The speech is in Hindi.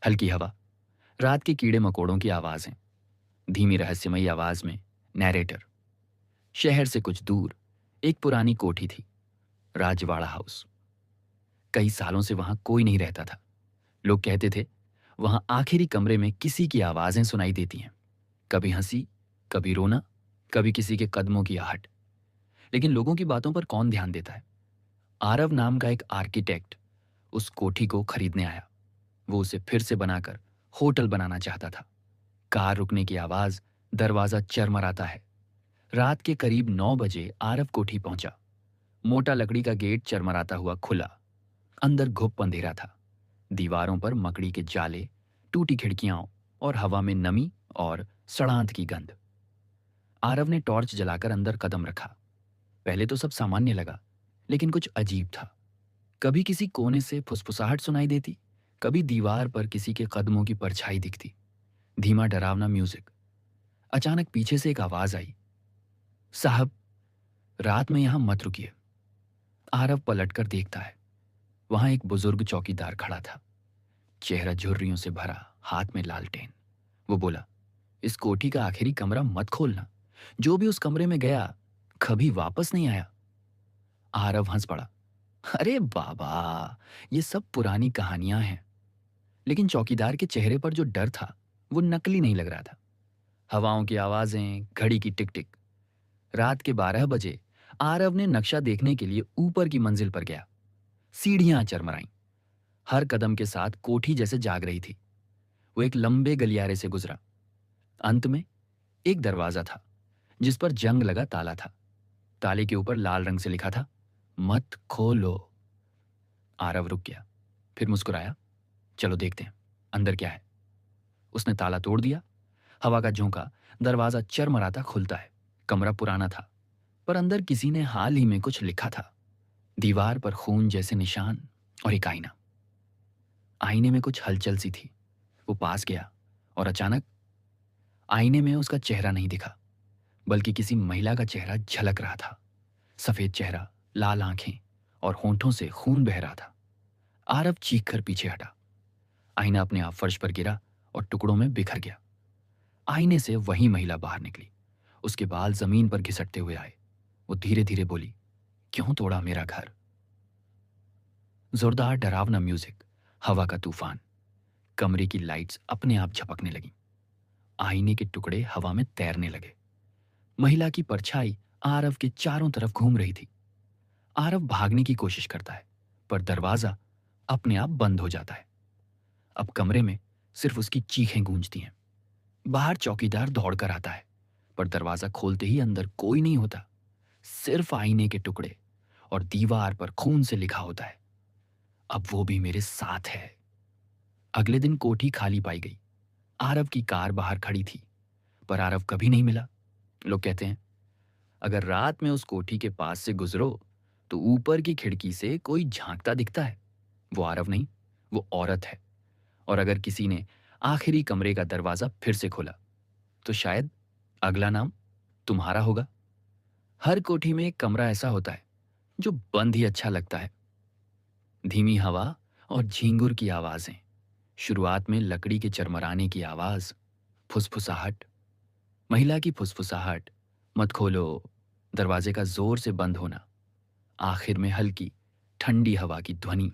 हल्की हवा, रात के कीड़े मकोड़ों की आवाजें, धीमी रहस्यमयी आवाज में नैरेटर। शहर से कुछ दूर एक पुरानी कोठी थी, राजवाड़ा हाउस। कई सालों से वहां कोई नहीं रहता था। लोग कहते थे वहां आखिरी कमरे में किसी की आवाजें सुनाई देती हैं, कभी हंसी, कभी रोना, कभी किसी के कदमों की आहट। लेकिन लोगों की बातों पर कौन ध्यान देता है। आरव नाम का एक आर्किटेक्ट उस कोठी को खरीदने आया। वो उसे फिर से बनाकर होटल बनाना चाहता था। कार रुकने की आवाज, दरवाजा चरमराता है। रात के करीब 9 बजे आरव कोठी पहुंचा। मोटा लकड़ी का गेट चरमराता हुआ खुला। अंदर घुप अंधेरा था। दीवारों पर मकड़ी के जाले, टूटी खिड़कियां और हवा में नमी और सड़ांत की गंध। आरव ने टॉर्च जलाकर अंदर कदम रखा। पहले तो सब सामान्य लगा, लेकिन कुछ अजीब था। कभी किसी कोने से फुसफुसाहट सुनाई देती, कभी दीवार पर किसी के कदमों की परछाई दिखती। धीमा डरावना म्यूजिक। अचानक पीछे से एक आवाज आई, साहब, रात में यहां मत रुकिए। आरव पलटकर देखता है। वहां एक बुजुर्ग चौकीदार खड़ा था, चेहरा झुर्रियों से भरा, हाथ में लालटेन। वो बोला, इस कोठी का आखिरी कमरा मत खोलना। जो भी उस कमरे में गया कभी वापस नहीं आया। आरव हंस पड़ा। अरे बाबा, ये सब पुरानी कहानियां हैं। लेकिन चौकीदार के चेहरे पर जो डर था वो नकली नहीं लग रहा था। हवाओं की आवाजें, घड़ी की टिक टिक। रात के 12 बजे आरव ने नक्शा देखने के लिए ऊपर की मंजिल पर गया। सीढ़ियां चरमराईं। हर कदम के साथ कोठी जैसे जाग रही थी। वो एक लंबे गलियारे से गुजरा। अंत में एक दरवाजा था जिस पर जंग लगा ताला था। ताले के ऊपर लाल रंग से लिखा था, मत खोलो। आरव रुक गया, फिर मुस्कुराया। चलो देखते हैं अंदर क्या है। उसने ताला तोड़ दिया। हवा का झोंका, दरवाजा चरमराता खुलता है। कमरा पुराना था, पर अंदर किसी ने हाल ही में कुछ लिखा था। दीवार पर खून जैसे निशान और एक आईना। आईने में कुछ हलचल सी थी। वो पास गया और अचानक आईने में उसका चेहरा नहीं दिखा, बल्कि किसी महिला का चेहरा झलक रहा था। सफेद चेहरा, लाल आंखें और होंठों से खून बह रहा था। आरव चीख कर पीछे हटा। आईना अपने आप फर्श पर गिरा और टुकड़ों में बिखर गया। आईने से वही महिला बाहर निकली। उसके बाल जमीन पर घिसटते हुए आए। वो धीरे धीरे बोली, क्यों तोड़ा मेरा घर। जोरदार डरावना म्यूजिक, हवा का तूफान। कमरे की लाइट्स अपने आप झपकने लगी। आईने के टुकड़े हवा में तैरने लगे। महिला की परछाई आरव के चारों तरफ घूम रही थी। आरव भागने की कोशिश करता है, पर दरवाजा अपने आप बंद हो जाता है। अब कमरे में सिर्फ उसकी चीखें गूंजती हैं। बाहर चौकीदार दौड़कर आता है, पर दरवाजा खोलते ही अंदर कोई नहीं होता। सिर्फ आईने के टुकड़े और दीवार पर खून से लिखा होता है, अब वो भी मेरे साथ है। अगले दिन कोठी खाली पाई गई। आरव की कार बाहर खड़ी थी, पर आरव कभी नहीं मिला। लोग कहते हैं अगर रात में उस कोठी के पास से गुजरो तो ऊपर की खिड़की से कोई झांकता दिखता है। वो आरव नहीं, वो औरत है। और अगर किसी ने आखिरी कमरे का दरवाजा फिर से खोला तो शायद अगला नाम तुम्हारा होगा। हर कोठी में एक कमरा ऐसा होता है जो बंद ही अच्छा लगता है। धीमी हवा और झींगुर की आवाजें, शुरुआत में लकड़ी के चरमराने की आवाज, फुसफुसाहट, महिला की फुसफुसाहट, मत खोलो, दरवाजे का जोर से बंद होना, आखिर में हल्की ठंडी हवा की ध्वनि।